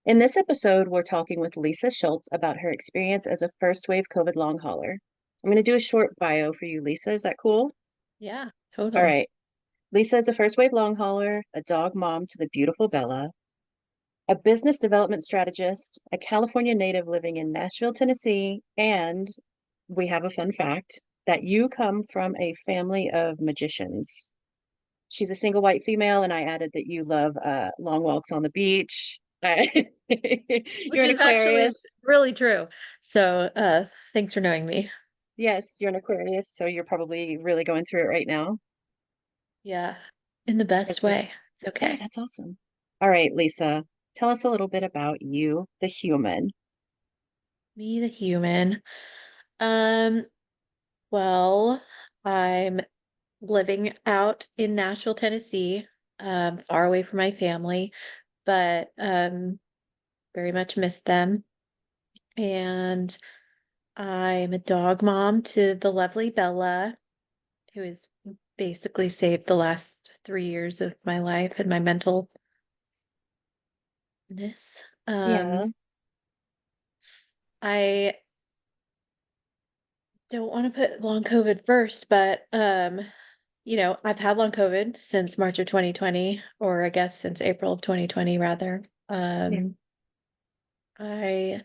In this episode, we're talking with Lesa Schultz about her experience as a first wave COVID long hauler. I'm going to do a short bio for you, Lesa. Is that cool? Yeah, All totally. right. Lesa is a first wave long hauler, a dog mom to the beautiful Bella, a business development strategist, a California native living in Nashville, Tennessee, and we have a fun fact that you come from a family of magicians. She's a single white female, and I added that you love long walks on the beach. You're Which an is actually Aquarius. really true. So, thanks for knowing me. Yes, you're an Aquarius, so you're probably really going through it right now. Yeah, in the That's best good. way. It's Yeah, okay. that's awesome. All right, Lesa, tell us a little bit about you, the human. Me, the human. Um, well, I'm living out in Nashville, Tennessee, far away from my family, but very much miss them. And I'm a dog mom to the lovely Bella, who has basically saved the last 3 years of my life and my mentalness. Yeah, I don't want to put long COVID first, but I've had long COVID since March of 2020, or I guess since April of 2020 rather. yeah. I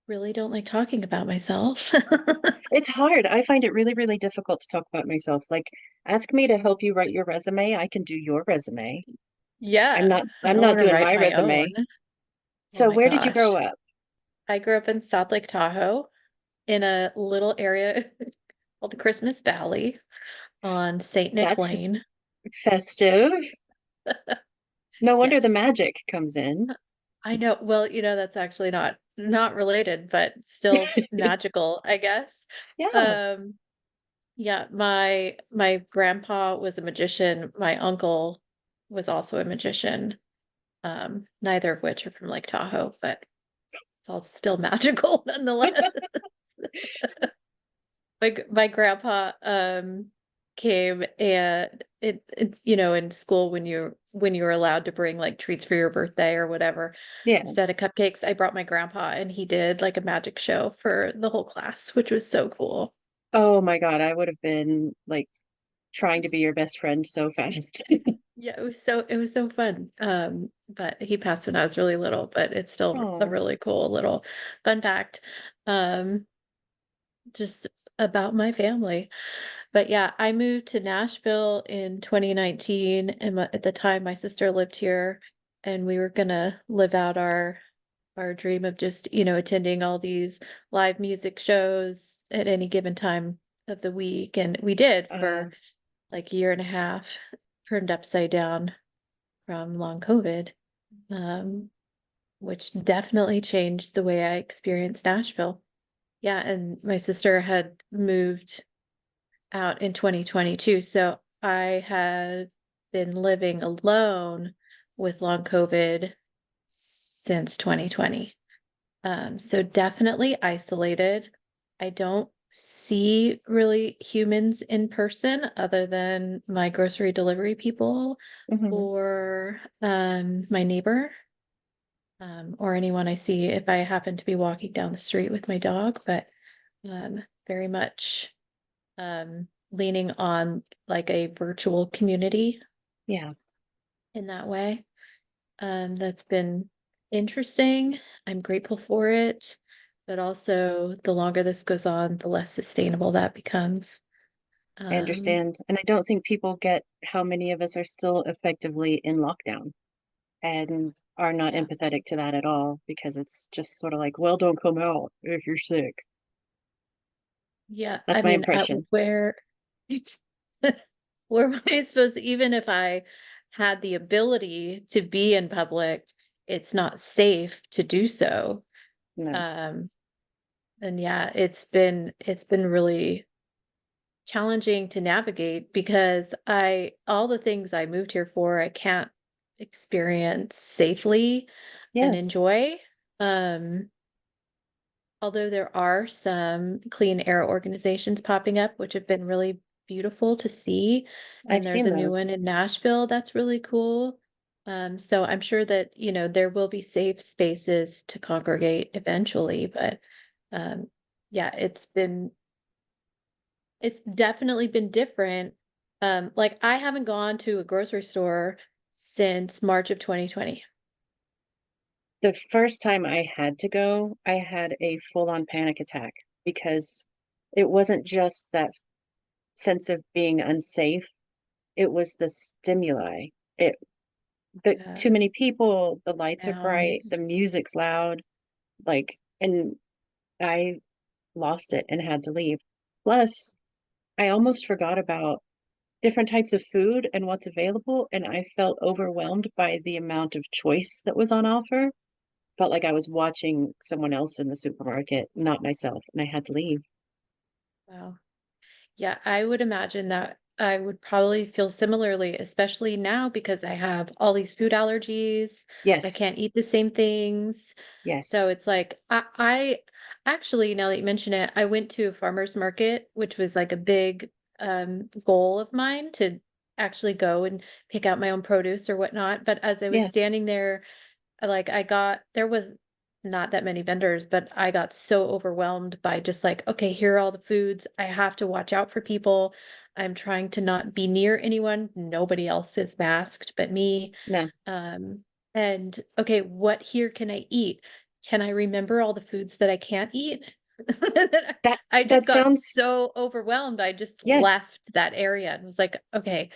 really don't like talking about myself. It's hard. I find it really, really difficult to talk about myself. Like, ask me to help you write your resume. I can do your resume. I'm Yeah, not, I I'm don't not want to doing write my my own. resume. Oh So my where did you grow gosh. up? I grew up in South Lake Tahoe in a little area called Christmas Valley on St. That's Nitwayne. festive. No wonder the Yes. magic comes in. I know. Well, that's actually not related, but still magical, I guess. Yeah, Um, yeah, my grandpa was a magician. My uncle was also a magician. Neither of which are from Lake Tahoe, but it's all still magical nonetheless. My grandpa came and in school when you were allowed to bring like treats for your birthday or whatever yeah. instead of cupcakes, I brought my grandpa and he did like a magic show for the whole class, which was so cool. Oh my God, I would have been like trying to be your best friend so fast. Yeah, it was so fun. But he passed when I was really little, but it's still a Oh, really cool little fun fact. Um, just about my family. But yeah, I moved to Nashville in 2019, and at the time my sister lived here, and we were gonna live out our dream of just, attending all these live music shows at any given time of the week, and we did uh, for like a year and a half, turned upside down from long COVID, um, which definitely changed the way I experienced Nashville. Yeah, and my sister had moved out in 2022. So I had been living alone with long COVID since 2020. So definitely isolated. I don't see really humans in person other than my grocery delivery people mhm. or my neighbor, or anyone I see if I happen to be walking down the street with my dog, but very much leaning on like a virtual community Yeah. in that way. That's been interesting. I'm grateful for it, but also the longer this goes on, the less sustainable that becomes. I Um, understand. And I don't think people get how many of us are still effectively in lockdown and are not yeah, empathetic to that at all because it's just sort of like, well, don't come out if you're sick. yeah. I That's my mean, impression. where am I supposed to, even if I had the ability to be in public, it's not safe to do so. No. Um, and yeah, it's been really challenging to navigate because I all the things I moved here for, I can't experience safely and Yeah, enjoy. Um, although there are some clean air organizations popping up, which have been really beautiful to see. I've And there's seen a new those. one in Nashville that's really cool. So I'm sure that, there will be safe spaces to congregate eventually, but um, yeah, it's definitely been different. Like I haven't gone to a grocery store since March of 2020. The first time I had to go, I had a full-on panic attack because it wasn't just that sense of being unsafe, it was the stimuli. It the too Yeah, many people, the lights are bright, sounds. the music's loud, like, and I lost it and had to leave. Plus, I almost forgot about different types of food and what's available, and I felt overwhelmed by the amount of choice that was on offer. Felt like I was watching someone else in the supermarket, not myself, and I had to leave. Wow. Yeah, I would imagine that I would probably feel similarly, especially now because I have all these food allergies. I Yes, can't eat the same things. So yes, it's like I actually, now that you mention it, I went to a farmer's market, which was like a big goal of mine to actually go and pick out my own produce or whatnot. But as I was yeah, standing there, there was not that many vendors, but I got so overwhelmed by just like, okay, here are all the foods. I have to watch out for people. I'm trying to not be near anyone. Nobody else is masked but me. no, Um, and okay, what here can I eat? Can I remember all the foods that I can't eat? Then that I just that got sounds so overwhelmed. I just yes. left that area and was like, okay,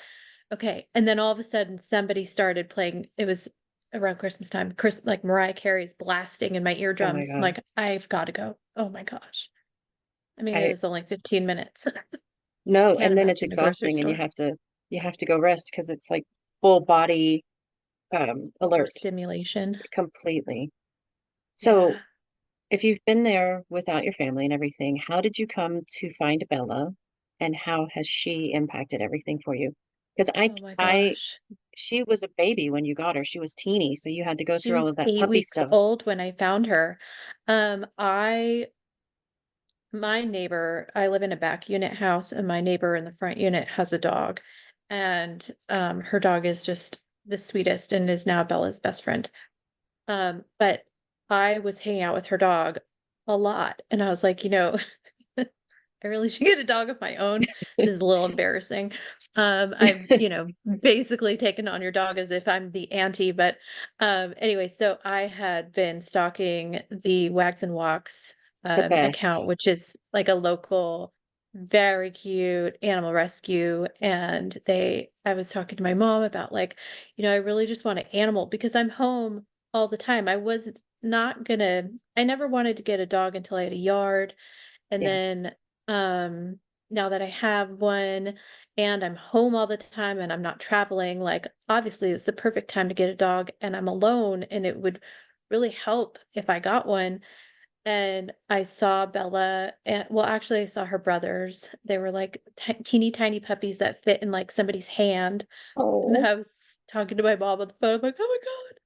okay, and then all of a sudden, somebody started playing it was around Christmas time, like, Mariah Carey's blasting in my Oh my eardrums. I'm God. like, "I've gotta go." Oh my gosh. I mean, it I was only 15 minutes. no, Can't and then it's imagine the grocery exhausting and store. you have to go rest because it's like full body alert Overstimulation. completely. So Yeah. if you've been there without your family and everything, how did you come to find Bella and how has she impacted everything for you? Because Oh my gosh. she was a baby when you got her. She was teeny, so you had to go She through all was of that 8 puppy weeks stuff. old when I found her. I My neighbor, I live in a back unit house, and my neighbor in the front unit has a dog, and, her dog is just the sweetest and is now Bella's best friend. But I was hanging out with her dog a lot, and I was like, I really should get a dog of my own. This is a little embarrassing. I've, basically taken on your dog as if I'm the auntie, but anyway, so I had been stalking the Wags and Walks The account, best. which is like a local, very cute animal rescue. And I was talking to my mom about like, I really just want an animal because I'm home all the time. I never wanted to get a dog until I had a yard. And Yeah, then, now that I have one and I'm home all the time and I'm not traveling, like, obviously, it's the perfect time to get a dog, and I'm alone, and it would really help if I got one. And I saw Bella and well, actually, I saw her brothers. They were like teeny tiny puppies that fit in like somebody's hand. And oh, I was talking to my mom on the phone. I'm like, oh my God,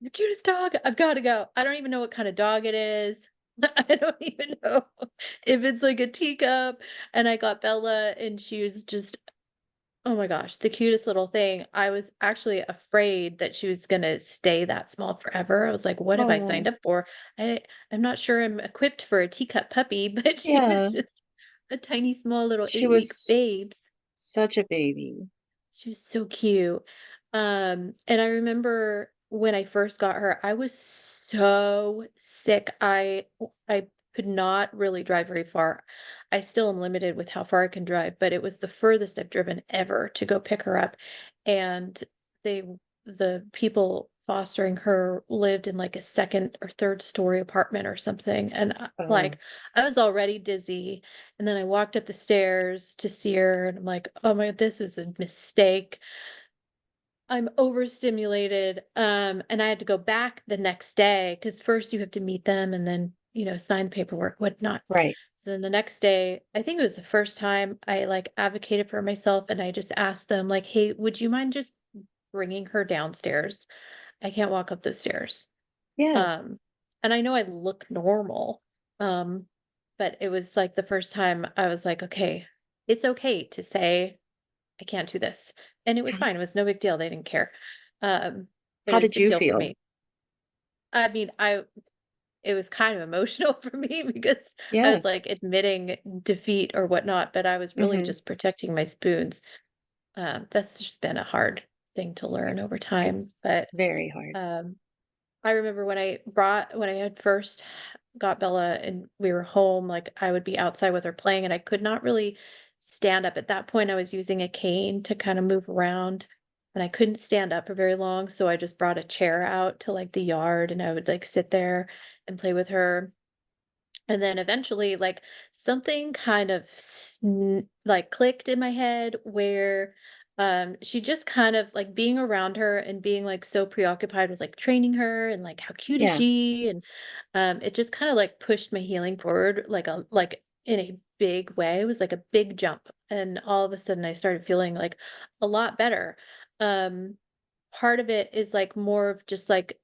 the cutest dog. I've got to go. I don't even know what kind of dog it is. I don't even know if it's like a teacup. And I got Bella, and she was just, oh my gosh, the cutest little thing. I was actually afraid that she was gonna stay that small forever. I was like, what have I oh, signed up for? I'm not sure I'm equipped for a teacup puppy, but she was yeah. just a tiny, small little She 8 week was babes. such a baby. She was so cute. And I remember when I first got her, I was so sick. I could not really drive very far. I still am limited with how far I can drive, but it was the furthest I've driven ever to go pick her up. And they the people fostering her lived in like a second or third story apartment or something. And Oh, like I was already dizzy, and then I walked up the stairs to see her, and I'm like, "Oh my, this was a mistake. I'm overstimulated." And I had to go back the next day because first you have to meet them and then, sign the paperwork, whatnot. right. So then the next day, I think it was the first time I like advocated for myself, and I just asked them, like, "Hey, would you mind just bringing her downstairs? I can't walk up those stairs." Yeah. Um, and I know I look normal, um, but it was like the first time I was like, okay, it's okay to say I can't do this. And it was fine. It was no big deal. They didn't care. It How was a did big you deal for feel? me. I mean, I it was kind of emotional for me because I Yeah. was like admitting defeat or whatnot, but I was really Hmm. just protecting my spoons. That's just been a hard thing to learn over time. It's But very hard. um, I remember when I had first got Bella and we were home, like I would be outside with her playing and I could not really stand up. At that point, I was using a cane to kind of move around and I couldn't stand up for very long. So I just brought a chair out to like the yard and I would like sit there and play with her. And then eventually, like something kind of like clicked in my head where she just kind of like being around her and being like so preoccupied with like training her and like how cute is Yeah. she and it just kind of like pushed my healing forward like in a big way. It was like a big jump and all of a sudden I started feeling like a lot better. Um Part of it is like more of just like,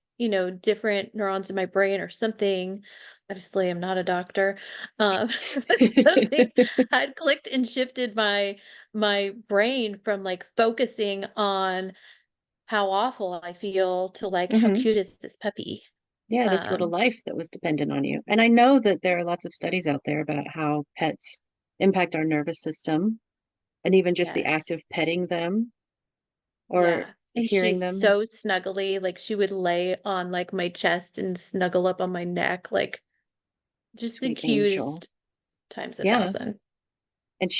different neurons in my brain or something. Obviously, I'm not a doctor. But something had clicked and shifted my brain from like focusing on how awful I feel to like how Hmm. cute is this puppy. Yeah, this little Um, life that was dependent on you. And I know that there are lots of studies out there about how pets impact our nervous system and even just the act of yes. petting them or Yeah. And hearing she's them. so snuggly. Like she would lay on like my chest and snuggle up on my neck, like just the Sweet angel. cutest times a Yeah. thousand. And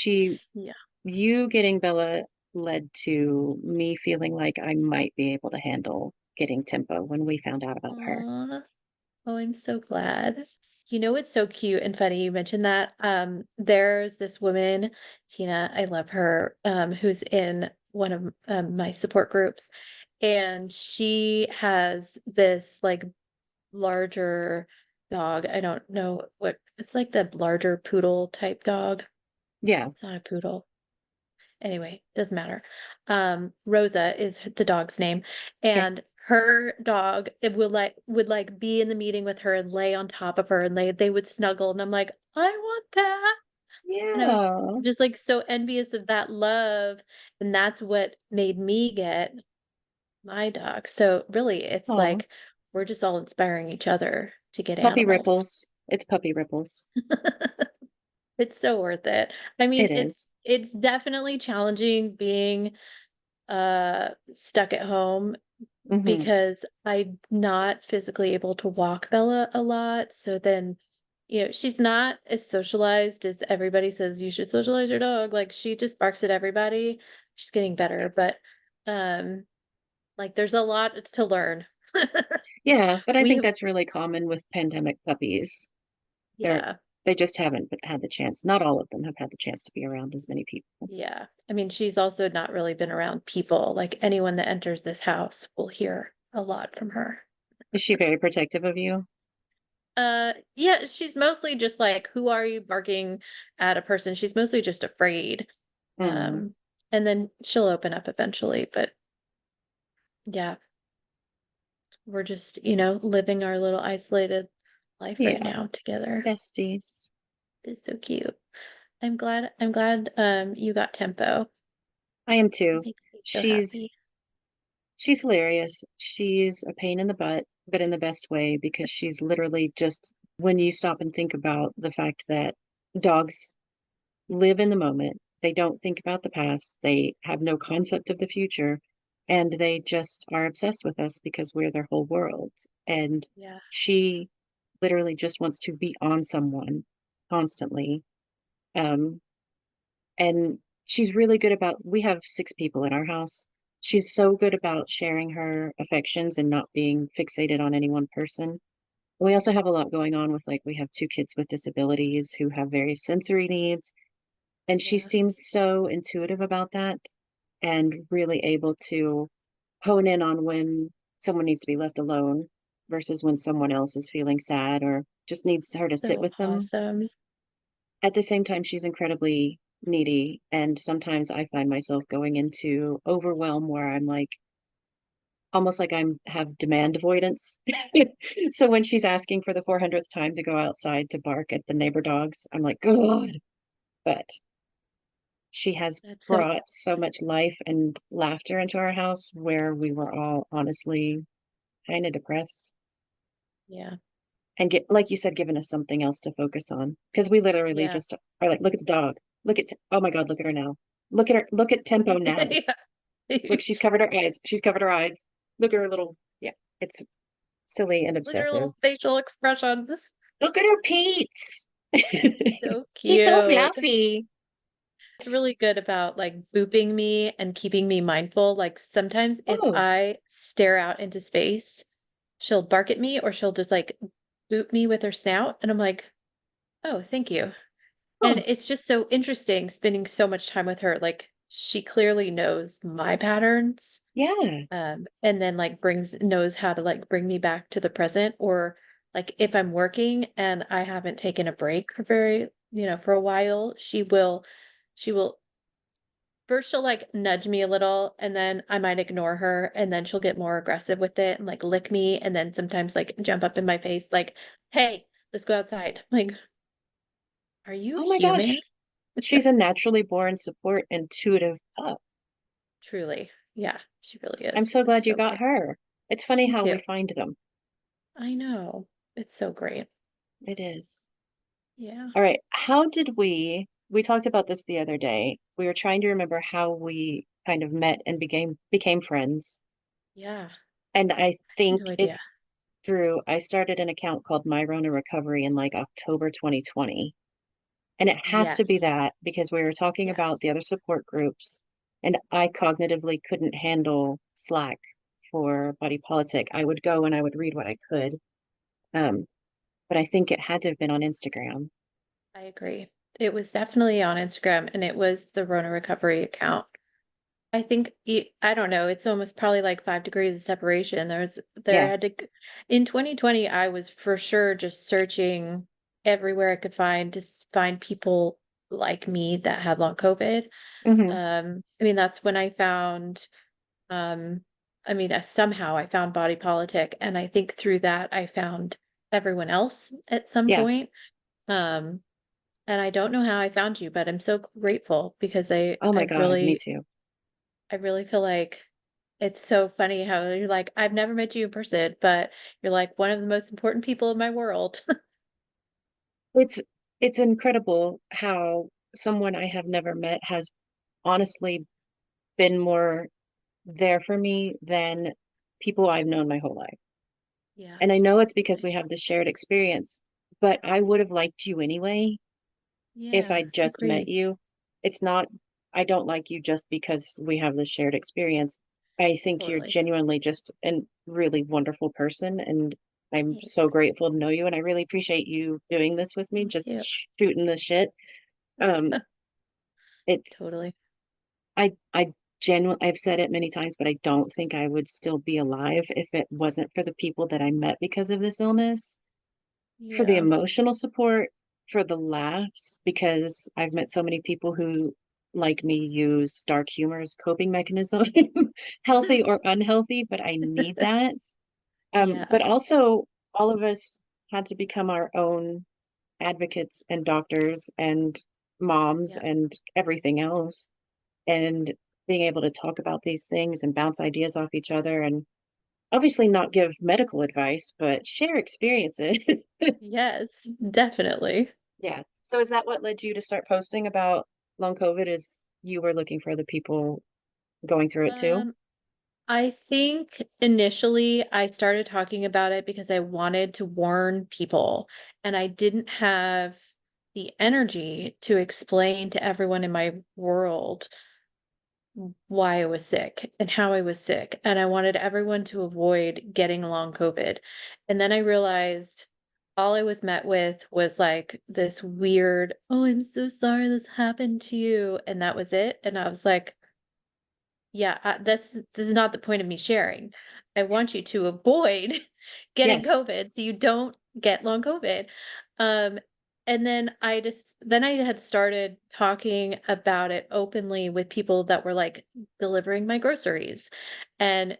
Yeah. you getting Bella led to me feeling like I might be able to handle getting Tempo when we found out about her. Aw. Oh, I'm so glad. You know what's so cute and funny you mentioned that? There's this woman, Tina, I love her, who's in one of my support groups, and she has this like larger dog. I don't know what it's like the larger poodle type dog. Yeah. It's not a poodle. Anyway, doesn't matter. Rosa is the dog's name, Okay. and her dog it would like be in the meeting with her and lay on top of her and they would snuggle and I'm like, I want that. And I was Yeah. just like so envious of that love, and that's what made me get my dog. So really, it's Oh, like we're just all inspiring each other to get puppy animals. ripples. It's puppy ripples. It's so worth it. I mean, It is. it's definitely challenging being stuck at home Hmm. because I'm not physically able to walk Bella a lot. So then, she's not as socialized as everybody says you should socialize your dog. Like she just barks at everybody. She's getting better, but um like there's a lot to learn. Yeah, but I We think have that's really common with pandemic puppies. They're yeah. they just haven't had the chance. Not all of them have had the chance to be around as many people. Yeah. I mean, she's also not really been around people. Like anyone that enters this house will hear a lot from her. Is she very protective of you? Yeah, she's mostly just like, who are you barking at a person? She's mostly just afraid. Mm, Um, and then she'll open up eventually, but yeah, we're just, living our little isolated life right yeah, now together. besties. It's so cute. I'm glad you got Tempo. I am It too. makes me so happy. She's she's hilarious. She's a pain in the butt, but in the best way because she's literally just when you stop and think about the fact that dogs live in the moment. They don't think about the past. They have no concept of the future. And they just are obsessed with us because we're their whole world. And Yeah. she literally just wants to be on someone constantly. Um, and she's really good about, we have 6 people in our house. She's so good about sharing her affections and not being fixated on any one person. We also have a lot going on with like, we have 2 kids with disabilities who have various sensory needs. And she Yeah. seems so intuitive about that and really able to hone in on when someone needs to be left alone versus when someone else is feeling sad or just needs her to sit So with them. awesome. At the same time, she's incredibly needy. And sometimes I find myself going into overwhelm where I'm like, almost like I'm have demand avoidance. So when she's asking for the 400th time to go outside to bark at the neighbor dogs, I'm like, God. But She has That's so brought so much life and laughter into our house where we were all honestly kind of depressed yeah. and get, like you said, giving us something else to focus on. Because we literally Yeah. just are like, look at the dog. Look at, oh my God, look at her now. Look at her. Look at Tempo now. Yeah. Look, she's covered her eyes. She's covered her eyes. Look at her little, yeah, it's silly and Look at her obsessive. little facial expressions. Look at her Pete's. So She's so cute. fluffy. It's really good about like booping me and keeping me mindful. Like sometimes if Oh, I stare out into space, she'll bark at me or she'll just like boop me with her snout. And I'm like, oh, thank you. And oh, it's just so interesting spending so much time with her. Like she clearly knows my patterns, yeah. and then like knows how to like bring me back to the present. Or like if I'm working and I haven't taken a break for for a while, she will first she'll like nudge me a little and then I might ignore her and then she'll get more aggressive with it and like lick me and then sometimes like jump up in my face like, "Hey, let's go outside." Like, "Are you Oh my human?" gosh. She's a naturally born support intuitive pup. Truly. Yeah, she really I'm is. so It's glad you so got great. her. It's funny Me how we too. find them. I know. It's so great. It is. Yeah. All right. How did we talked about this the other day. We were trying to remember how we kind of met and became friends. Yeah. And I think No idea. it's through I started an account called My Rona Recovery in like October 2020. And it has to be Yes. that because we were talking about Yes. the other support groups and I cognitively couldn't handle Slack for body politic. I would go and I would read what I could. Um, but I think it had to have been on Instagram. I agree. It was definitely on Instagram and it was the Rona Recovery account. I think I don't know, it's almost probably like 5 degrees of separation. There Yeah. had to in 2020 I was for sure just searching everywhere I could find to find people like me that had long COVID. Hmm. I mean that's when I found um somehow I found body politic and I think through that I found everyone else at some Yeah. point. Um and I don't know how I found you, but I'm so grateful because Oh my God, me too. I really feel like it's so funny how you're like, I've never met you in person, but you're like one of the most important people in my world. It's it's incredible how someone I have never met has honestly been more there for me than people I've known my whole life. Yeah. And I know it's because we have this shared experience, but I would have liked you anyway if I Yeah, just met agreed. you. It's not, I don't like you just because we have this shared experience. I think you're Totally. genuinely just a really wonderful person, and I'm so Thanks. grateful to know you. And I really appreciate you doing this with me, Me just too. shooting the shit. Um, it's Totally. I genuinely I've said it many times, but I don't think I would still be alive if it wasn't for the people that I met because of this illness, for the Yeah. emotional support, for the laughs, because I've met so many people who, like me, use dark humor as coping mechanism, healthy or unhealthy, but I need that. Yeah. But also all of us had to become our own advocates and doctors and moms Yeah. and everything else. And being able to talk about these things and bounce ideas off each other and obviously not give medical advice, but share experiences. Yes, definitely. Yeah. So is that what led you to start posting about long COVID? Is you were looking for other people going through it too? Um, I think initially I started talking about it because I wanted to warn people, and I didn't have the energy to explain to everyone in my world why I was sick and how I was sick, and I wanted everyone to avoid getting long COVID. And then I realized all I was met with was like this weird, "Oh, I'm so sorry this happened to you," and that was it. And I was like, yeah, this is not the point of me sharing. I want you to avoid getting Yes. COVID so you don't get long COVID. Um, and then I had started talking about it openly with people that were like delivering my groceries and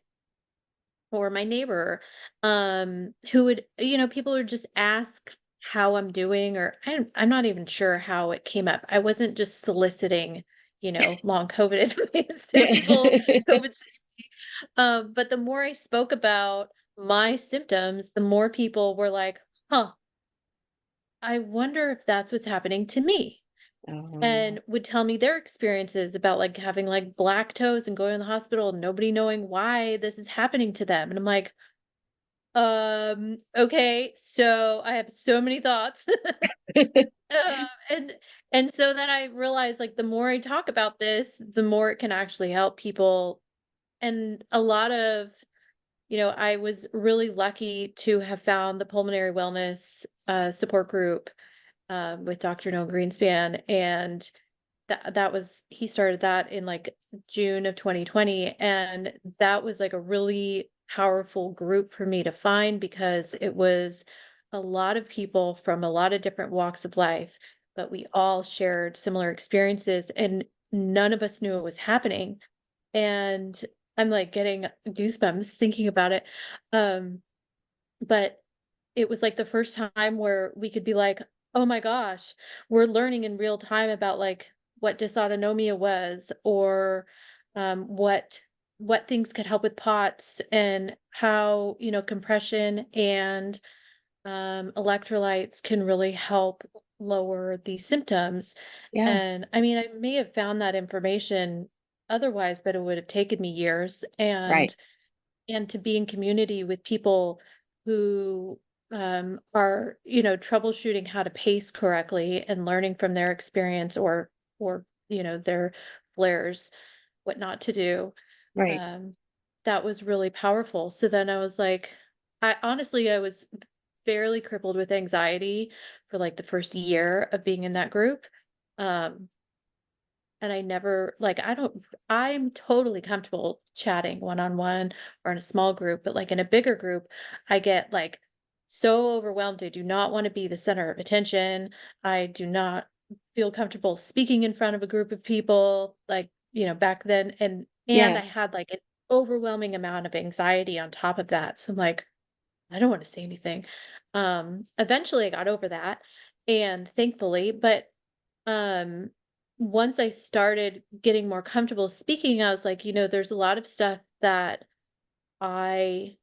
or my neighbor, who would, people would just ask how I'm doing, or I'm not even sure how it came up. I wasn't just soliciting long COVID advice to Yeah. people, COVID safety. But the more I spoke about my symptoms, the more people were like, huh, I wonder if that's what's happening to me. Oh, And would tell me their experiences about like having like black toes and going to the hospital and nobody knowing why this is happening to them. And I'm like, okay, so I have so many thoughts. Uh, and and so then I realized like the more I talk about this, the more it can actually help people. And a lot of, I was really lucky to have found the pulmonary wellness support group with Dr. Noah Greenspan, and that was he started that in like June of 2020, and that was like a really powerful group for me to find because it was a lot of people from a lot of different walks of life, but we all shared similar experiences and none of us knew it was happening. And I'm like getting goosebumps thinking about it. Um, but it was like the first time where we could be like, "Oh my gosh, we're learning in real time about like what dysautonomia was or what things could help with POTS and how, compression and electrolytes can really help lower these symptoms." yeah, And I mean, I may have found that information otherwise, but it would have taken me years. right, And to be in community with people who are troubleshooting how to pace correctly and learning from their experience or their flares, what not to do. right. um that was really powerful. So then I was like, I was fairly crippled with anxiety for like the first year of being in that group. um and I never like, I'm totally comfortable chatting one-on-one or in a small group, but, like, in a bigger group, I get, like, so overwhelmed. I do not wanna be the center of attention. I do not feel comfortable speaking in front of a group of people, like, back then, and Yeah, I had, like, an overwhelming amount of anxiety on top of that, so I'm like, "I don't wanna say anything." Eventually, I got over that, and thankfully, but um, once I started getting more comfortable speaking, I was like, there's a lot of stuff that I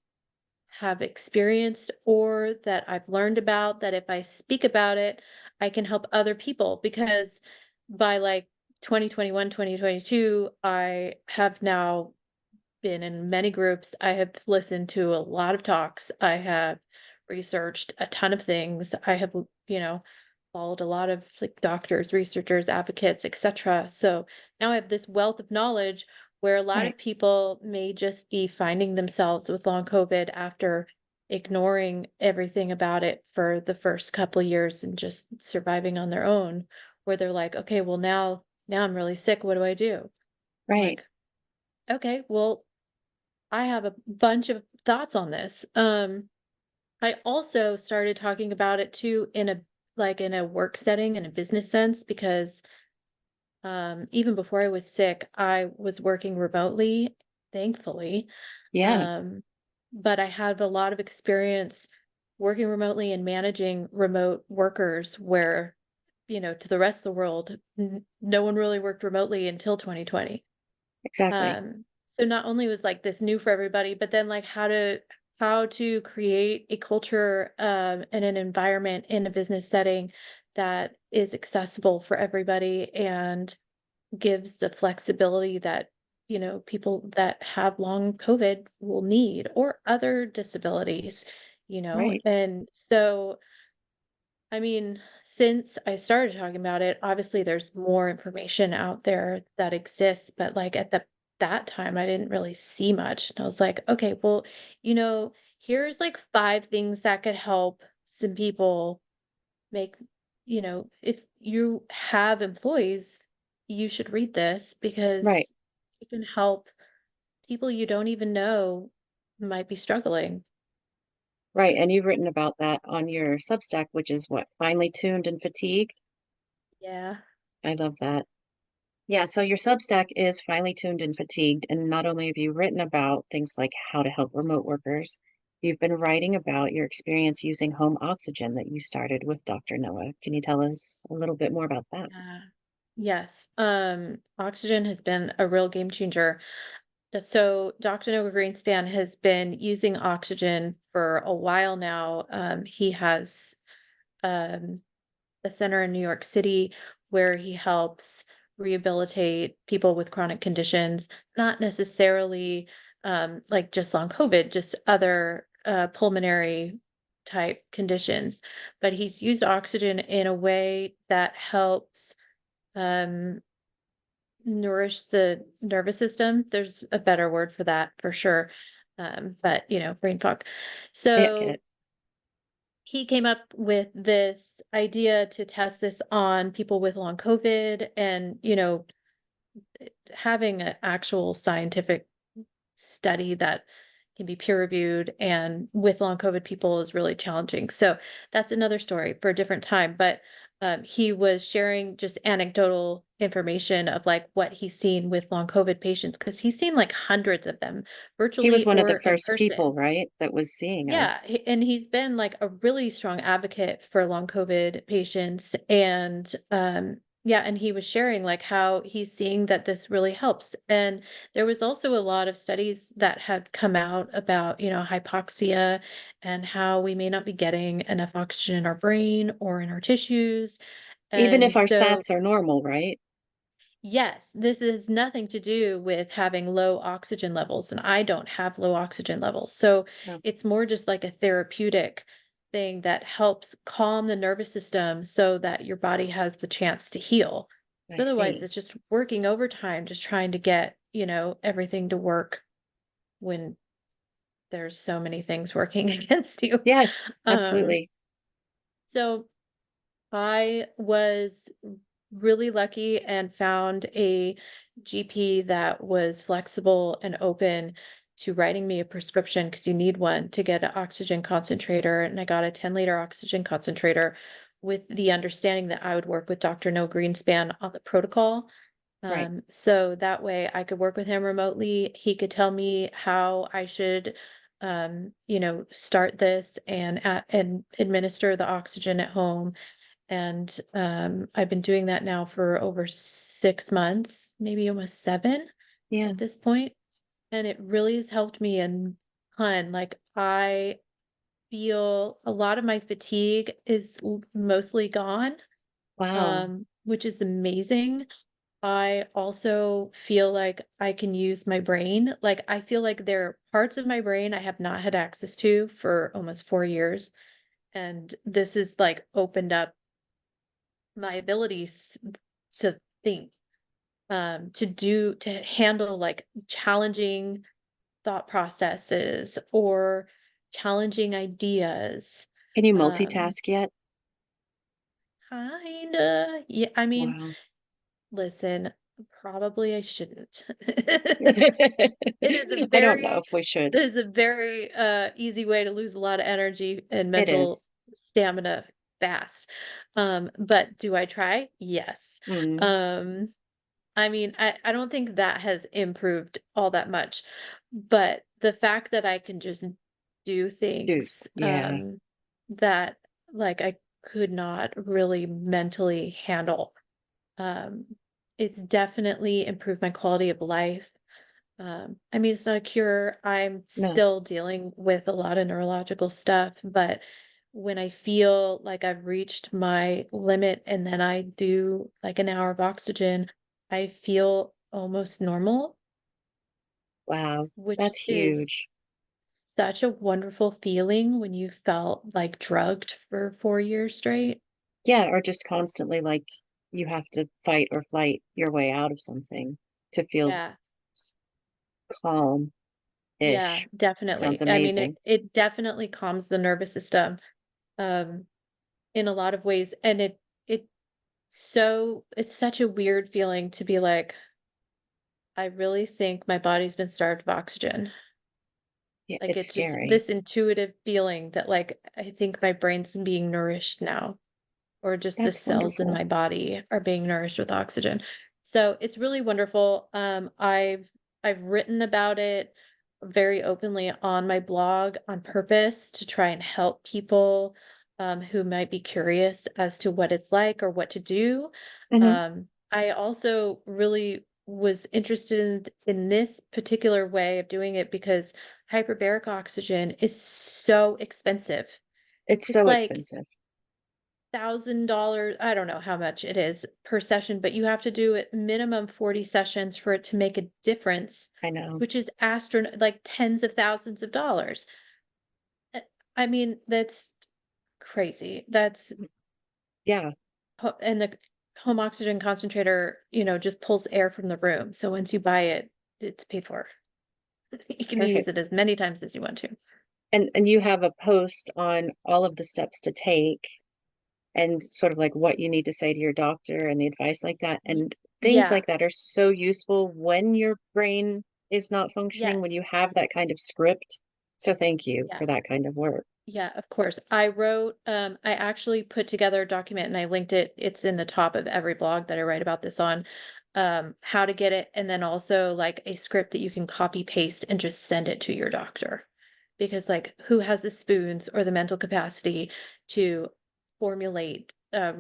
have experienced or that I've learned about that if I speak about it, I can help other people because by like 2021, 2022, I have now been in many groups. I have listened to a lot of talks. I have researched a ton of things. I have, followed a lot of like doctors, researchers, advocates, etc. So now I have this wealth of knowledge where a lot right, of people may just be finding themselves with long COVID after ignoring everything about it for the first couple of years and just surviving on their own, where they're like, okay, well now I'm really sick. What do I do? I'm right. like, okay, well, I have a bunch of thoughts on this. I also started talking about it too in a work setting, in a business sense, because even before I was sick, I was working remotely, thankfully. Yeah, Um, but I had a lot of experience working remotely and managing remote workers where, to the rest of the world, no one really worked remotely until 2020. exactly. Um, so not only was like this new for everybody, but then like how to create a culture and an environment in a business setting that is accessible for everybody and gives the flexibility that people that have long COVID will need or other disabilities, Right, and so I mean, since I started talking about it, obviously there's more information out there that exists, but like at that time I didn't really see much. And I was like, okay, well, here's like five things that could help some people make, if you have employees, you should read this right, because it can help people you don't even know might be struggling. right. And you've written about that on your Substack, which is what, finely tuned and fatigued. Yeah. I love that. Yeah, so your Substack is finely tuned and fatigued, and not only have you written about things like how to help remote workers, you've been writing about your experience using home oxygen that you started with Dr. Noah. Can you tell us a little bit more about that? Yeah. Yes. Oxygen has been a real game changer. So Dr. Noah Greenspan has been using oxygen for a while now. He has um, a center in New York City where he helps rehabilitate people with chronic conditions, not necessarily like just long COVID, just other pulmonary type conditions. But he's used oxygen in a way that helps um, nourish the nervous system. There's a better word for that for sure. But brain fog. Yeah, get So it. he came up with this idea to test this on people with long COVID and, having an actual scientific study that can be peer reviewed and with long COVID people is really challenging. So that's another story for a different time. But he was sharing just anecdotal information of like what he's seen with long COVID patients because he's seen like hundreds of them He was virtually one of the or in first people, person. right, that was seeing Yeah, us. and he's been like a really strong advocate for long COVID patients. And yeah, and he was sharing like how he's seeing that this really helps. And there was also a lot of studies that had come out about, hypoxia and how we may not be getting enough oxygen in our brain or in our tissues. Even And if our so sats are normal, right? yes, this has nothing to do with having low oxygen levels, and I don't have low oxygen levels. So No, it's more just like a therapeutic thing that helps calm the nervous system so that your body has the chance to heal. I So otherwise, see. it's just working overtime, just trying to get, everything to work when there's so many things working against you. Yes, Um, absolutely. so I was really lucky and found a GP that was flexible and open to writing me a prescription because you need one to get an oxygen concentrator. And I got a 10-liter oxygen concentrator with the understanding that I would work with Dr. No Greenspan on the protocol. Right. So that way I could work with him remotely. He could tell me how I should, start this and administer the oxygen at home and, I've been doing that now for over 6 months, maybe almost 7 Yeah. at this point, and it really has helped me a ton. Like, I feel a lot of my fatigue is mostly gone, Wow. which is amazing. I also feel like I can use my brain. Like, I feel like there are parts of my brain I have not had access to for almost 4 years, and this has, like, opened up my abilities to think, to handle like challenging thought processes or challenging ideas. Can you Um, multitask yet? Kinda. Yeah, I mean, Wow. listen, probably I shouldn't. It is a I don't know very if we should. it is a very easy way to lose a lot of energy and It mental is. stamina fast. But do I try? Yes. Mm. Um, I mean, I don't think that has improved all that much, but the fact that I can just do Deuce. things, Yeah. that, like, I could not really mentally handle, um, it's definitely improved my quality of life. I mean, it's not a cure. I'm No. still dealing with a lot of neurological stuff, but when I feel like I've reached my limit and then I do like an hour of oxygen, I feel almost normal, Wow. which That's is huge. such a wonderful feeling when you felt like drugged for 4 years straight. Yeah, or just constantly like you have to fight or flight your way out of something to feel Yeah. calm-ish. Yeah, Sounds definitely. I mean, it amazing. it definitely calms the nervous system. Um, in a lot of ways, and it's such a weird feeling to be like, I really think my body's been starved of oxygen. Yeah, Like, it's it's just scary. this intuitive feeling that, like, I think my brain's being nourished now, or just the That's cells in wonderful. my body are being nourished with oxygen. So it's really wonderful. I've written about it very openly on my blog on purpose to try and help people who might be curious as to what it's like or what to do. Mhm. I also really was interested in this particular way of doing it because hyperbaric oxygen is so expensive. It's It's so like expensive. $1,000. I don't know how much it is per session, but you have to do it minimum 40 sessions for it to make a difference, I know. which is like tens of thousands of dollars. Uh, I mean, that's crazy. That's Yeah, and the home oxygen concentrator, just pulls air from the room. So once you buy it, it's paid for. You can use it perfect. as many times as you want to. And you have a post on all of the steps to take and sort of like what you need to say to your doctor and the advice like that. Y- And things Yeah. like that are so useful when your brain is not functioning, when Yes. you have that kind of script. So thank you for Yes. that kind of work. Yeah, of course. I actually put together a document and I linked it. It's in the top of every blog that I write about this on, how to get it, and then also like a script that you can copy paste and just send it to your doctor. Because like who has the spoons or the mental capacity to formulate an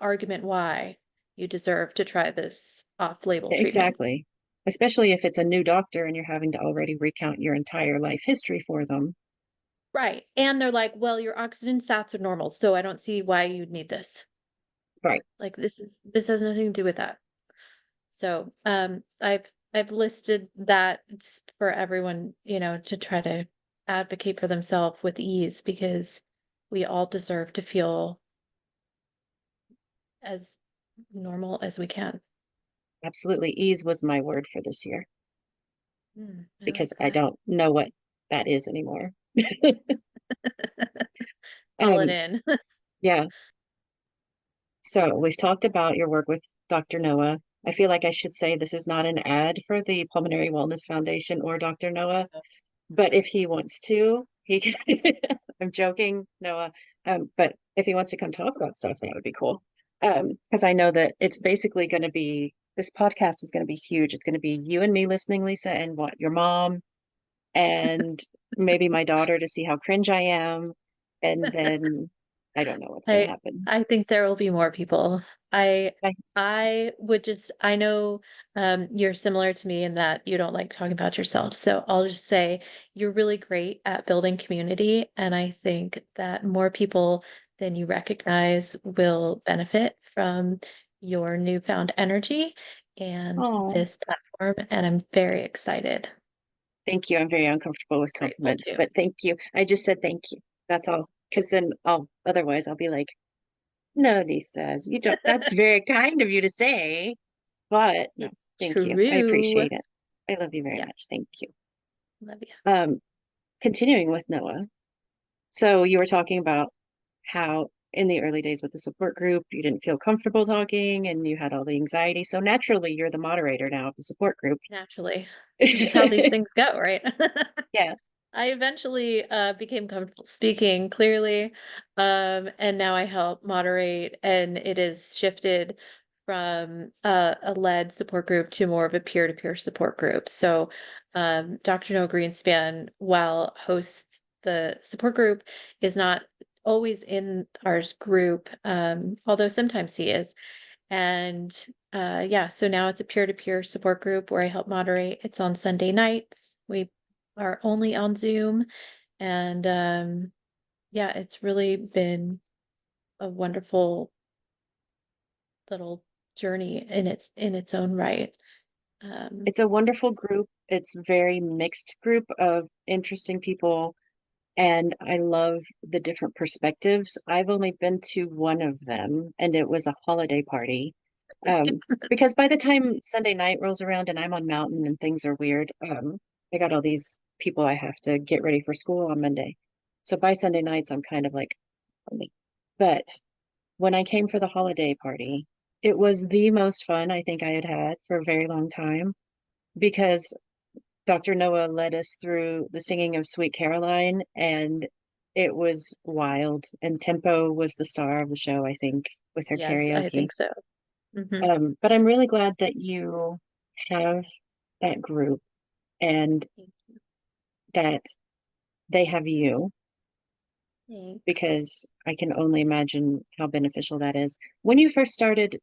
argument why you deserve to try this off-label treatment. Exactly. Especially if it's a new doctor and you're having to already recount your entire life history for them. Right. And they're like, well, your oxygen sats are normal, so I don't see why you'd need this. Right. Like this has nothing to do with that. So, I've listed that for everyone, to try to advocate for themselves with ease because we all deserve to feel as normal as we can. Absolutely. Ease was my word for this year I because like I that. don't know what that is anymore. Call it Um, in. yeah. So we've talked about your work with Dr. Noah. I feel like I should say this is not an ad for the Pulmonary Wellness Foundation or Dr. Noah, but if he wants to, he can. I'm joking, Noah. But if he wants to come talk about stuff, that would be cool. Because I know that it's basically going to be this podcast is going to be huge. It's going to be you and me listening, Lisa, and what your mom and maybe my daughter to see how cringe I am, and then I don't know what's going to I happen. I think there will be more people. I I, I know you're similar to me in that you don't like talking about yourself. So I'll just say you're really great at building community, and I think that more people than you recognize will benefit from your newfound energy and oh, this platform, and I'm very excited. thank you. I'm very uncomfortable with Grateful compliments, too. but thank you. I just said thank you. That's all. Because then otherwise I'll be like, no, Lisa, you don't, that's very kind of you to say. But no, It's thank you. I true. appreciate it. I love you very Yeah, much. Thank you. love you. Um, Continuing with Noah. So you were talking about how in the early days with the support group, you didn't feel comfortable talking and you had all the anxiety. So naturally, you're the moderator now of the support group. Naturally. This is how these things go, right? Yeah. I eventually became comfortable speaking clearly, and now I help moderate, and it is shifted from a led support group to more of a peer-to-peer support group. So, Dr. Noah Greenspan, while hosts the support group, is not always in our group, although sometimes he is. And yeah, so now it's a peer-to-peer support group where I help moderate. It's on Sunday nights. We are only on Zoom. And yeah, it's really been a wonderful little journey in its own right. Um, It's a wonderful group. It's a very mixed group of interesting people, and I love the different perspectives. I've only been to one of them, and it was a holiday party. Because by the time Sunday night rolls around and I'm on mountain and things are weird, I got all these people I have to get ready for school on Monday. So by Sunday nights, I'm kind of like, "Only." But when I came for the holiday party, it was the most fun I think I had had for a very long time because Dr. Noah led us through the singing of Sweet Caroline, and it was wild. And Tempo was the star of the show, I think, with her yes, I karaoke. think so. Hmm. But I'm really glad that you have that group and that they have you Thanks. because I can only imagine how beneficial that is. When you first started,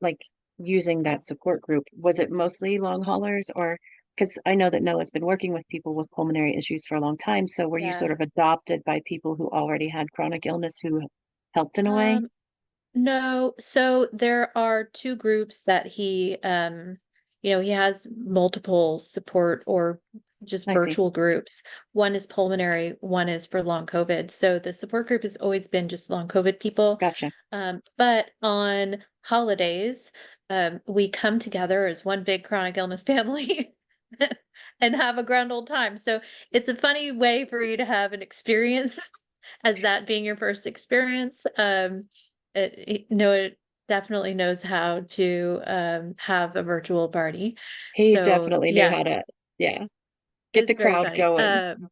like using that support group? Was it mostly long haulers, or because I know that Noah's been working with people with pulmonary issues for a long time. So were you Yeah. sort of adopted by people who already had chronic illness who helped in a way? Um, No, so there are two groups that he has multiple support or just I see. virtual groups. One is pulmonary, one is for long COVID. So the support group has always been just long COVID people. Gotcha. But on holidays, we come together as one big chronic illness family and have a grand old time. So it's a funny way for you to have an experience as that being your first experience. Noah definitely knows how to have a virtual party. He So definitely knew yeah, how to, yeah, get it's the very crowd funny. going.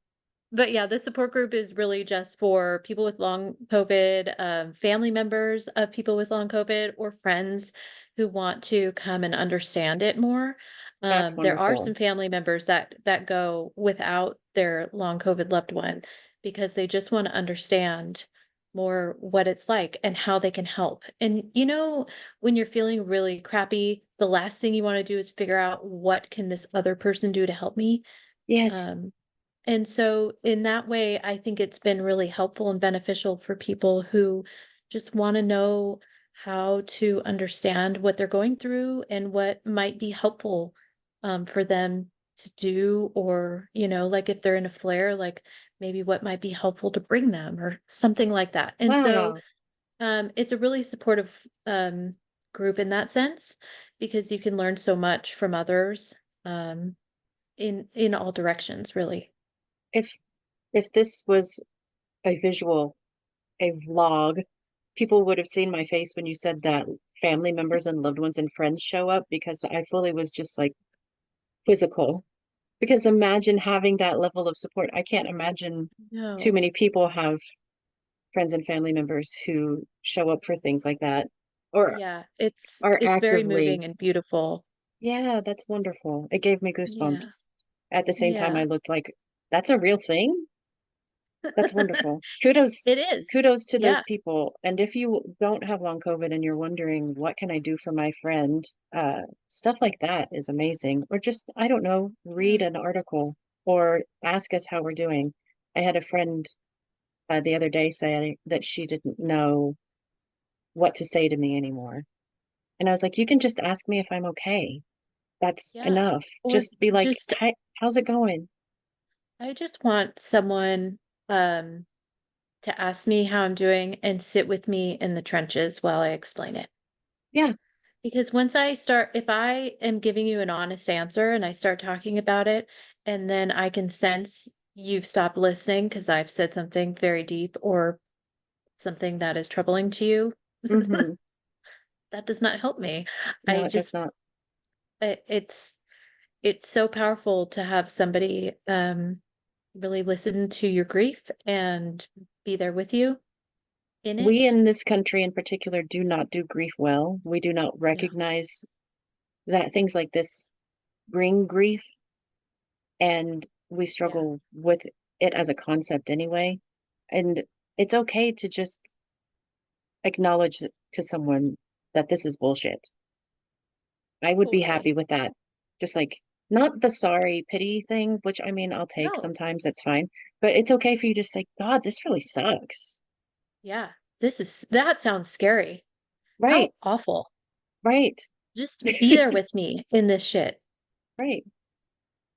But yeah, the support group is really just for people with long COVID, family members of people with long COVID, or friends who want to come and understand it more. That's There are wonderful. some family members that go without their long COVID loved one because they just want to understand more what it's like and how they can help. And when you're feeling really crappy, the last thing you want to do is figure out what can this other person do to help me. Yes. Um, and so in that way, I think it's been really helpful and beneficial for people who just want to know how to understand what they're going through and what might be helpful for them to do, or, like if they're in a flare, like maybe what might be helpful to bring them or something like that. And so Wow. it's a really supportive group in that sense because you can learn so much from others in all directions, really. If if this was a visual, a vlog, people would have seen my face when you said that family members and loved ones and friends show up, because I fully was just like quizzical. Because imagine having that level of support. I can't imagine too No. many people have friends and family members who show up for things like that or Yeah, it's are it's very actively. moving and beautiful. Yeah, that's wonderful. It gave me Yeah. goosebumps. At the same time, I Yeah. looked like, that's a real thing? That's wonderful. Kudos, It is. kudos to those Yeah. people. And if you don't have long COVID and you're wondering, what can I do for my friend? Stuff like that is amazing. Or just, I don't know, Yeah. read an article or ask us how we're doing. I had a friend the other day say that she didn't know what to say to me anymore. And I was like, you can just ask me if I'm okay. That's Yeah. enough. Or Just be like, just hi, how's it going? I just want someone um to ask me how I'm doing and sit with me in the trenches while I explain it. Yeah. Because if I am giving you an honest answer and I start talking about it, and then I can sense you've stopped listening because I've said something very deep or something that is troubling to you, Hmm. that does not help me. I No, it does just not. I it's so powerful to have somebody, really listen to your grief and be there with you in We it. in this country in particular do not do grief well. We do not No. recognize that things like this bring grief, and we Yeah, struggle with it as a concept anyway. And it's okay to just acknowledge to someone that this is bullshit. I would be totally. happy with that. Just like, not the sorry pity thing, which I mean, I'll take No. sometimes, it's fine. But it's okay for you to say, God, this really sucks. Yeah. That sounds scary. Right, How awful. right, Just be there with me in this shit. right.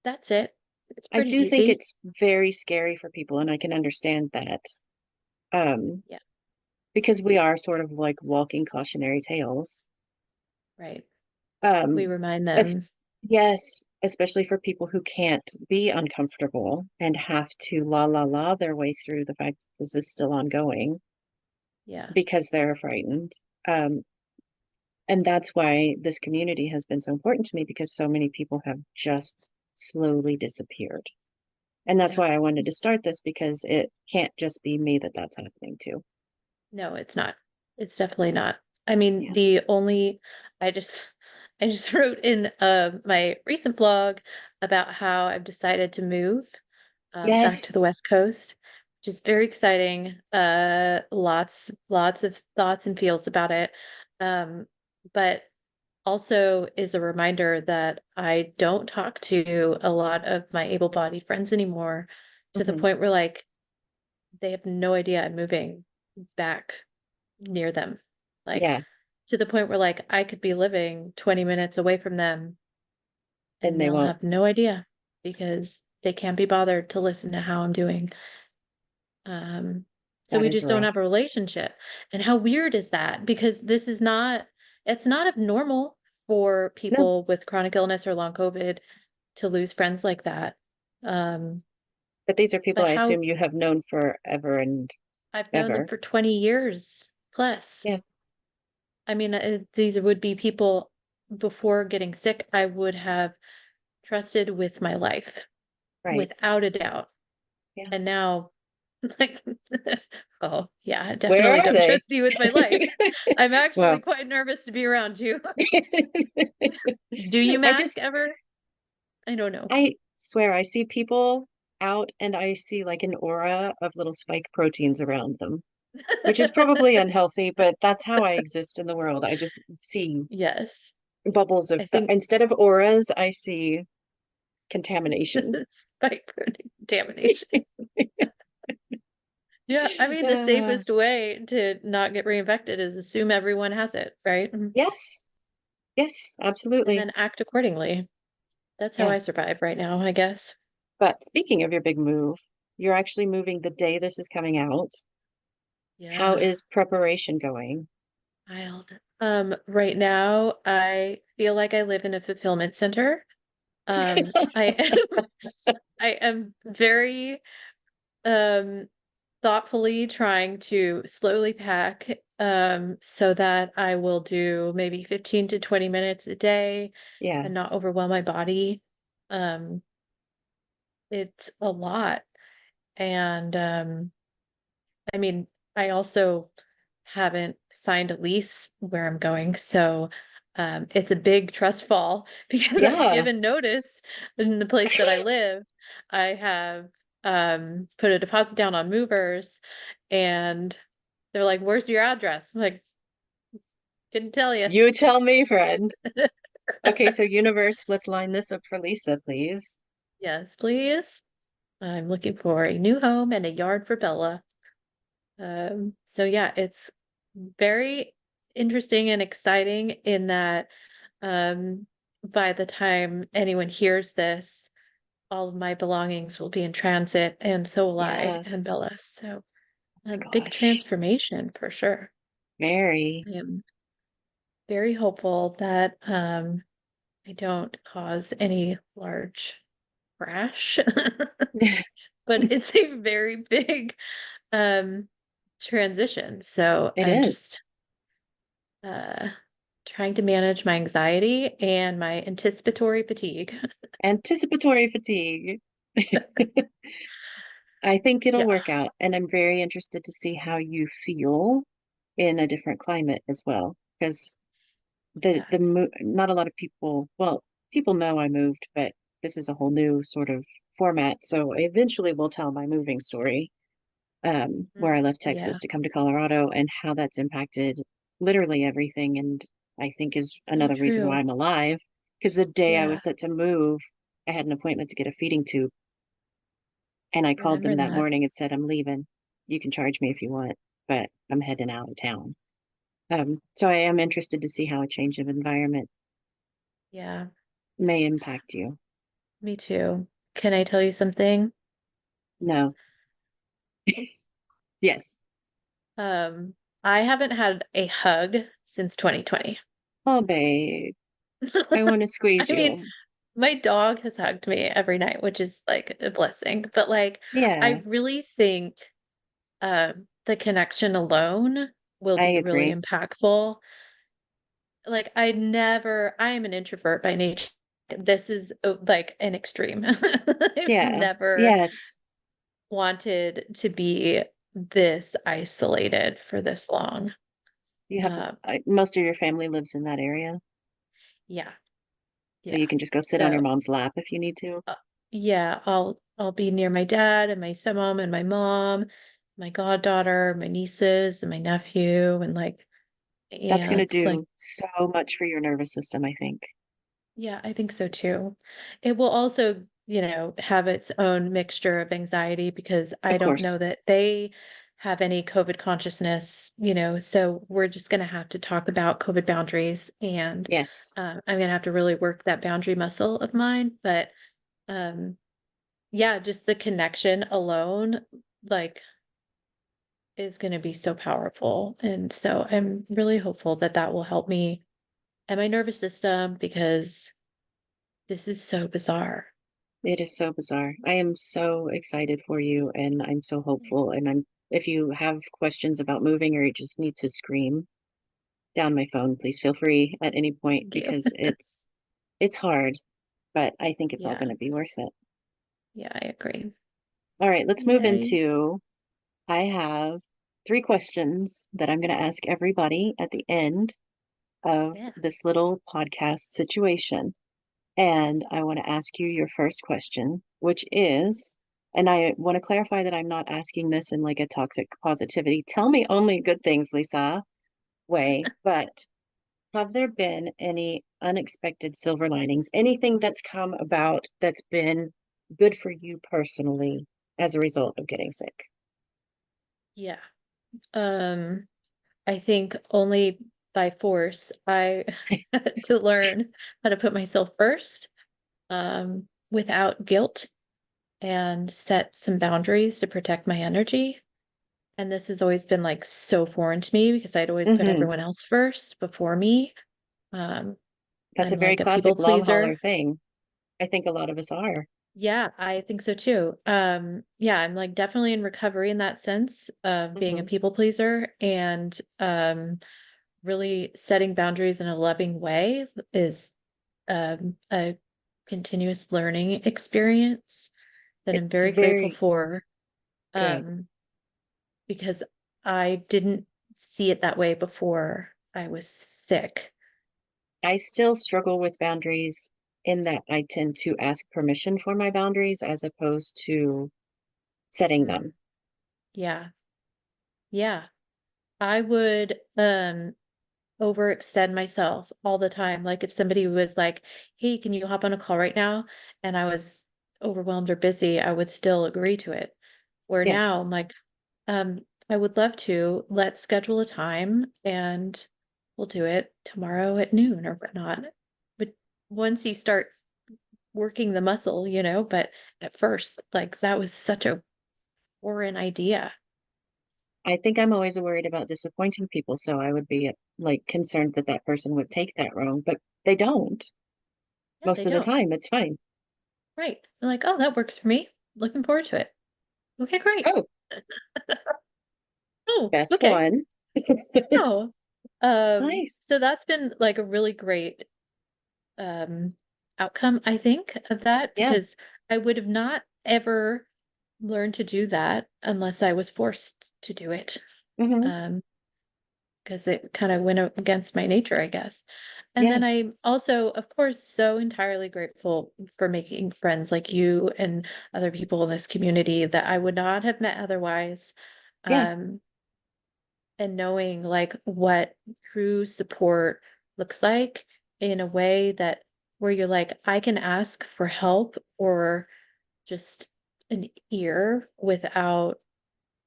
That's it. It's I pretty do think easy. it's very scary for people, and I can understand that. Um, Yeah, because we are sort of like walking cautionary tales. right. We Um, remind as them. yes, especially for people who can't be uncomfortable and have to la their way through the fact that this is still ongoing Yeah. because they're frightened. Um, and that's why this community has been so important to me, because so many people have just slowly disappeared. And that's Yeah. why I wanted to start this, because it can't just be me that that's happening to. No, it's not. It's definitely not. I mean, Yeah. I just I just wrote in my recent blog about how I've decided to move back Yes. to the West Coast, which is very exciting. Lots of thoughts and feels about it. Um, but also is a reminder that I don't talk to a lot of my able-bodied friends anymore, to the Hmm. point where like they have no idea I'm moving back near them. Like Yeah, to the point where like I could be living 20 minutes away from them and and they they'll won't. have no idea because they can't be bothered to listen to how I'm doing. Um, so That we is just don't rough. have a relationship. And how weird is that? Because it's not abnormal for No, people with chronic illness or long COVID to lose friends like that. Um, but these are people but I how assume you have known forever and I've known them ever. for 20 years plus. Yeah, I mean, these would be people before getting sick, I would have trusted with my life right. without a doubt. Yeah. And now, like, oh, yeah, I Where definitely are don't they? trust you with my life. I'm actually Well, quite nervous to be around you. Do you I mask just, ever? I don't know. I swear, I see people out and I see like an aura of little spike proteins around them, which is probably unhealthy, but that's how I exist in the world. I just see Yes, bubbles of, I think instead of auras, I see contamination. spike protein contamination. Yeah, I mean, the Uh, safest way to not get reinfected is assume everyone has it, right? yes, yes, And absolutely. then act accordingly. That's how Yeah. I survive right now, I guess. But speaking of your big move, you're actually moving the day this is coming out. How Yeah, is preparation going? wild. Right now, I feel like I live in a fulfillment center. I am, I am very thoughtfully trying to slowly pack so that I will do maybe 15 to 20 minutes a day Yeah, and not overwhelm my body. Um, it's a lot. And I mean, I also haven't signed a lease where I'm going, so it's a big trust fall because I've yeah. given notice in the place that I live. I have put a deposit down on movers, and they're like, "Where's your address?" I'm like, "Couldn't tell you." You tell me, friend. Okay, so universe, let's line this up for Lisa, please. Yes, please. I'm looking for a new home and a yard for Bella. So yeah, it's very interesting and exciting in that um, by the time anyone hears this, all of my belongings will be in transit, and so will I Yeah. and Bella. So My a big gosh. transformation for sure. Very. I am very hopeful that I don't cause any large crash, but it's a very big um, transition. So It I'm is. just uh, trying to manage my anxiety and my anticipatory fatigue. Anticipatory fatigue. I think it'll Yeah. work out, and I'm very interested to see how you feel in a different climate as well. Because Yeah. not a lot of people, well, people know I moved, but this is a whole new sort of format. So I eventually will tell my moving story, where I left Yeah. Texas to come to Colorado and how that's impacted literally everything. And I think is So another reason why true. I'm alive. Because the day I Yeah. was set to move, I had an appointment to get a feeding tube. And I called them Remembering that that. morning and said, I'm leaving. You can charge me if you want, but I'm heading out of town. So I am interested to see how a change of environment Yeah. may impact you. Me too. Can I tell you something? No. Yes. Um, I haven't had a hug since 2020. Oh, babe, I want to squeeze I mean, you. my dog has hugged me every night, which is like a blessing. But like, Yeah, I really think the connection alone will I be really agree. impactful. Like, I am an introvert by nature. This is like an extreme. I've Yeah. never Yes. wanted to be this isolated for this long. You have Um, most of your family lives in that area, yeah, so you yeah. can just go sit on your So, mom's lap if you need to. uh, yeah, I'll be near my dad and my stepmom and my mom, my goddaughter, my nieces and my nephew, and like That's going to And like, do so much for your nervous system, I think. yeah, I think so too. It will also, have its own mixture of anxiety because I Of don't course. know that they have any COVID consciousness, so we're just going to have to talk about COVID boundaries and Yes, I'm going to have to really work that boundary muscle of mine. But um, yeah, just the connection alone, like, is going to be so powerful. And so I'm really hopeful that that will help me and my nervous system because this is so bizarre. it is so bizarre. I am so excited for you and I'm so hopeful. And if you have questions about moving or you just need to scream down my phone, please feel free at any point Thank you. because it's hard, but I think it's all Yeah, going to be worth it. yeah, I agree. All right, let's move Yay. into I have three questions that I'm going to ask everybody at the end of Yeah. this little podcast situation. And I want to ask you your first question, which is, and I want to clarify that I'm not asking this in like a toxic positivity, tell me only good things, Lisa, way, but have there been any unexpected silver linings, anything that's come about that's been good for you personally as a result of getting sick? Yeah. Um, I think only by force I had to learn how to put myself first, without guilt and set some boundaries to protect my energy. And this has always been like so foreign to me because I'd always put Hmm. everyone else first before me. Um, That's a I'm very like a people classic long pleaser. hauler thing. I think a lot of us are. Yeah, I think so too. Yeah, I'm like definitely in recovery in that sense of being a Hmm. people pleaser and really setting boundaries in a loving way is a continuous learning experience that I'm It's very grateful very for. good. Um, because I didn't see it that way before I was sick. I still struggle with boundaries in that I tend to ask permission for my boundaries as opposed to setting Mm, them. yeah. Yeah. I would overextend myself all the time. Like if somebody was like, "Hey, can you hop on a call right now?" and I was overwhelmed or busy, I would still agree to it. Where Yeah, now I'm like, um, I would love to. Let's schedule a time and we'll do it tomorrow at noon or whatnot. But once you start working the muscle, but at first, like that was such a foreign idea. I think I'm always worried about disappointing people, so I would be like concerned that that person would take that wrong, but they don't. Yeah, they Most of the don't. time, it's fine. Right. They're like, oh, that works for me. Looking forward to it. Okay, great. Oh, Oh, Beth okay. won. Oh. Nice. So that's been like a really great um outcome, I think, of that Yeah. because I would have not ever learned to do that unless I was forced to do it. Hmm. Um, because it kind of went against my nature, I guess. And Yeah. then I'm also, of course, so entirely grateful for making friends like you and other people in this community that I would not have met otherwise. Yeah. Um, and knowing like what true support looks like in a way that where you're like, I can ask for help or just an ear without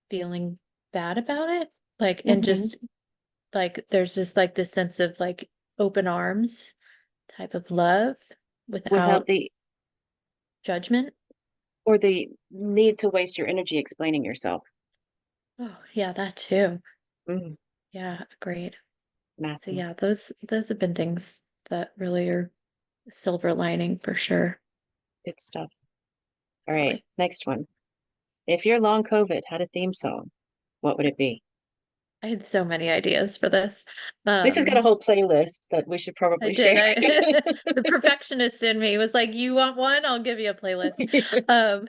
feeling bad about it. Like, and Hmm. just like there's just like this sense of like open arms type of love Without without the judgment. or the need to waste your energy explaining yourself. Oh, yeah, that too. Mm, Yeah, agreed. So massive. yeah, those have been things that really are silver lining for sure. Good stuff. All right. Totally. Next one. If your long COVID had a theme song, what would it be? I had so many ideas for this. Lisa's got a Um, whole playlist that we should I probably did. share. The perfectionist in me was like, "You want one? I'll give you a playlist." Yes. Um,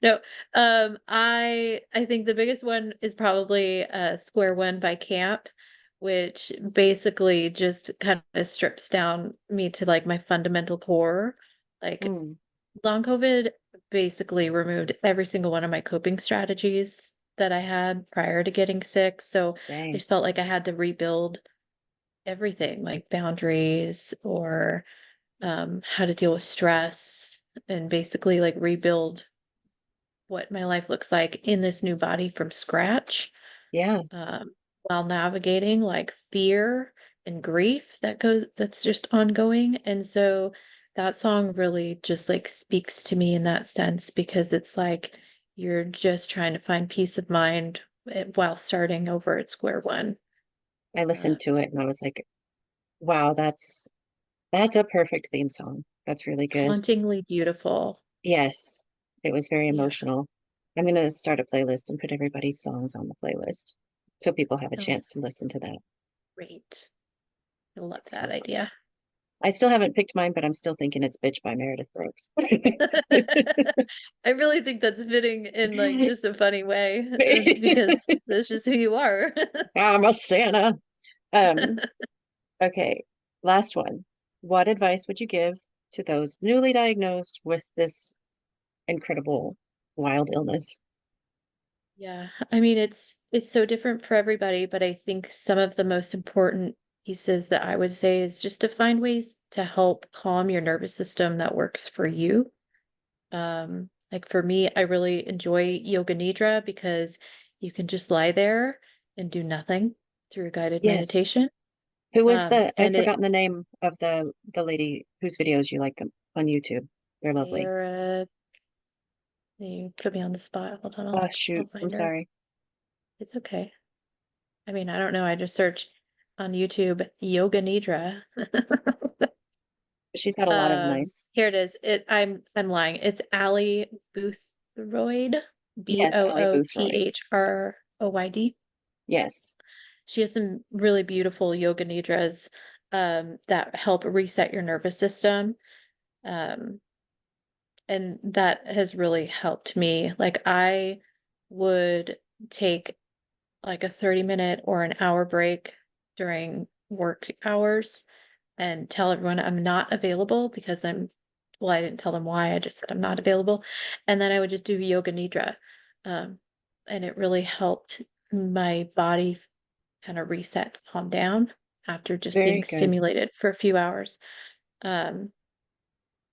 no, I think the biggest one is probably Square One by Camp, which basically just kind of strips down me to like my fundamental core. Like Mm, long COVID basically removed every single one of my coping strategies. that I had prior to getting sick. So I Dang. just felt like I had to rebuild everything, like boundaries or how to deal with stress and basically like rebuild what my life looks like in this new body from scratch, Yeah. while navigating like fear and grief that's just ongoing. And so that song really just like speaks to me in that sense because it's like you're just trying to find peace of mind while starting over at square one. I Uh, listened to it and I was like, wow, that's a perfect theme song. That's really good. hauntingly beautiful. Yes, it was very Yeah, emotional. I'm gonna start a playlist and put everybody's songs on the playlist so people have a chance sounds to listen to that. great. I love that So idea. I still haven't picked mine, but I'm still thinking it's Bitch by Meredith Brooks. I really think that's fitting in like just a funny way because that's just who you are. I'm a Santa. Um, okay, last one. What advice would you give to those newly diagnosed with this incredible wild illness? Yeah, I mean it's so different for everybody, but I think some of the most important pieces that I would say is just to find ways to help calm your nervous system that works for you. Like for me, I really enjoy yoga nidra because you can just lie there and do nothing through a guided Yes. meditation. Who was I've And it forgotten the name of the lady whose videos you like them on YouTube. They're lovely. Sarah, you put me on the spot. Hold on, Oh I'll shoot, I'm find her. sorry. It's okay. I mean, I don't know. I just searched on YouTube yoga nidra. She's got a lot of nice. Here it is. I'm lying. It's Allie Boothroyd, Yes, Allie Boothroyd. Boothroyd. Yes. She has some really beautiful yoga nidras that help reset your nervous system. Um, and that has really helped me. Like I would take like a 30-minute or an hour break during work hours and tell everyone I'm not available because well, I didn't tell them why. I just said I'm not available. And then I would just do yoga nidra. Um, and it really helped my body kind of reset, calm down after just being Very good. stimulated for a few hours. Um,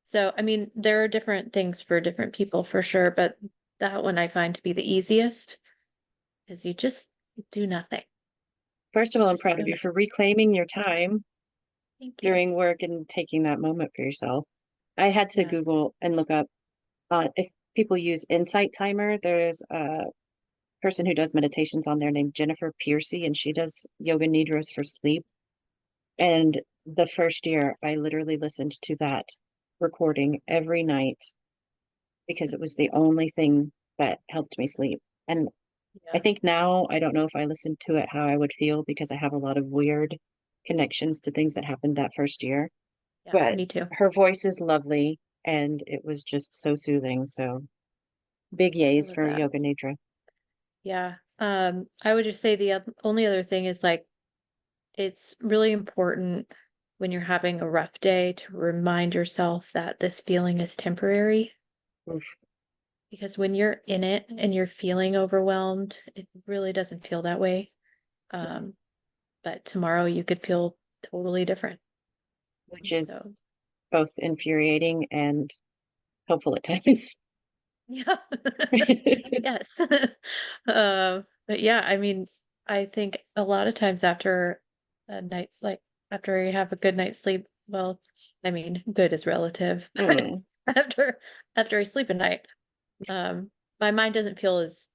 so, I mean, there are different things for different people for sure, but that one I find to be the easiest is you just do nothing. First of all, It's I'm just proud so of you for nice. reclaiming your time Thank you. during work and taking that moment for yourself. I had to Yeah. Google and look up if people use Insight Timer. There's a person who does meditations on there named Jennifer Piercy, and she does yoga nidras for sleep. And the first year, I literally listened to that recording every night because it was the only thing that helped me sleep. And I Yeah. think now I don't know if I listened to it how I would feel because I have a lot of weird connections to things that happened that first year. Yeah. But Me too. her voice is lovely and it was just so soothing. So big I yays love for that. Yoga Nidra. Yeah. I would just say the only other thing is like it's really important when you're having a rough day to remind yourself that this feeling is temporary Oof. because when you're in it and you're feeling overwhelmed, it really doesn't feel that way. Um, but tomorrow you could feel totally different. Which And is so, both infuriating and helpful at times. yeah. Yes. But yeah, I mean, I think a lot of times after a night, like after you have a good night's sleep, well, I mean, good is relative, but Mm, after I sleep at night, um, my mind doesn't feel as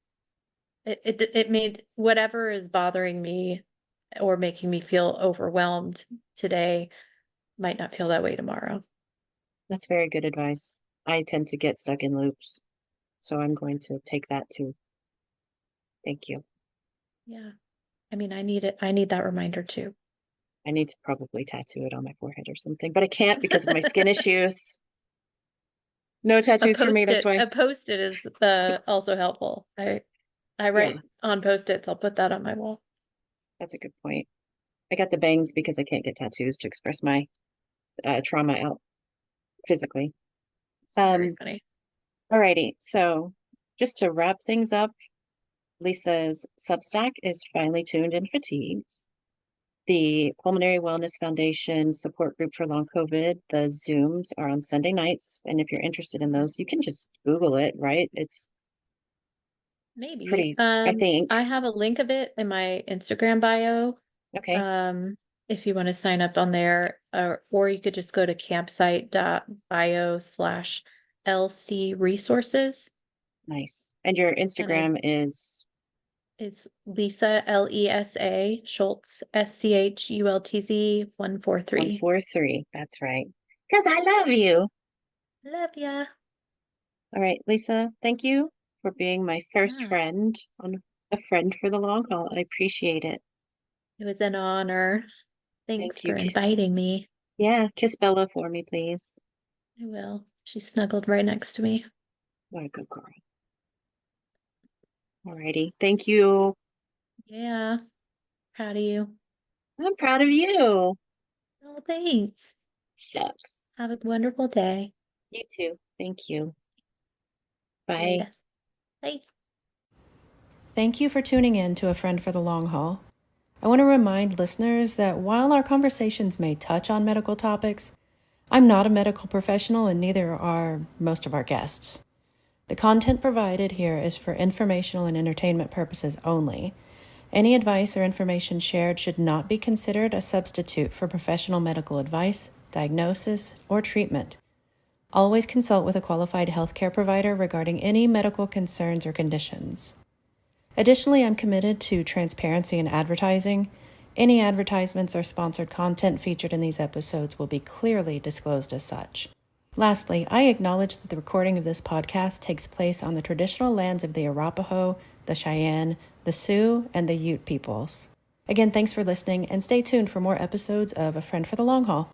it made whatever is bothering me or making me feel overwhelmed today might not feel that way tomorrow. that's very good advice. I tend to get stuck in loops, so I'm going to take that too. Thank you. Yeah. I mean, I need it. I need that reminder too. I need to probably tattoo it on my forehead or something, but I can't because of my skin issues. No tattoos for me, that's why. A post-it is also helpful. I Yeah, write on post-its. I'll put that on my wall. that's a good point. I got the bangs because I can't get tattoos to express my trauma out physically. It's very Um, funny. Alrighty, so just to wrap things up, Lisa's Substack is Finely Tuned and Fatigues. The Pulmonary Wellness Foundation support group for long COVID, the Zooms are on Sunday nights. And if you're interested in those, you can just Google it, right? It's Maybe. pretty, I think. I have a link of it in my Instagram bio. Okay, Um, if you want to sign up on there, or you could just go to campsite.bio/LC resources. nice. And your And I Instagram is it's Lesa Lesa Schultz SCHULTZ 143. 143. That's right. Because I love you. Love ya. All right, Lisa, thank you for being my first Yeah, friend on A Friend for the Long Haul. I appreciate it. it was an honor. Thanks Thank you. for inviting me. Yeah, kiss Bella for me, please. I will. She snuggled right next to me. What a good girl. Alrighty. Thank you. Yeah, proud of you. I'm proud of you. Oh, thanks. Shucks. Have a wonderful day. You too. Thank you. See you Bye. later. Bye. Thank you for tuning in to A Friend for the Long Haul. I want to remind listeners that while our conversations may touch on medical topics, I'm not a medical professional and neither are most of our guests. The content provided here is for informational and entertainment purposes only. Any advice or information shared should not be considered a substitute for professional medical advice, diagnosis, or treatment. Always consult with a qualified healthcare provider regarding any medical concerns or conditions. Additionally, I'm committed to transparency in advertising. Any advertisements or sponsored content featured in these episodes will be clearly disclosed as such. Lastly, I acknowledge that the recording of this podcast takes place on the traditional lands of the Arapaho, the Cheyenne, the Sioux, and the Ute peoples. Again, thanks for listening, and stay tuned for more episodes of A Friend for the Long Haul.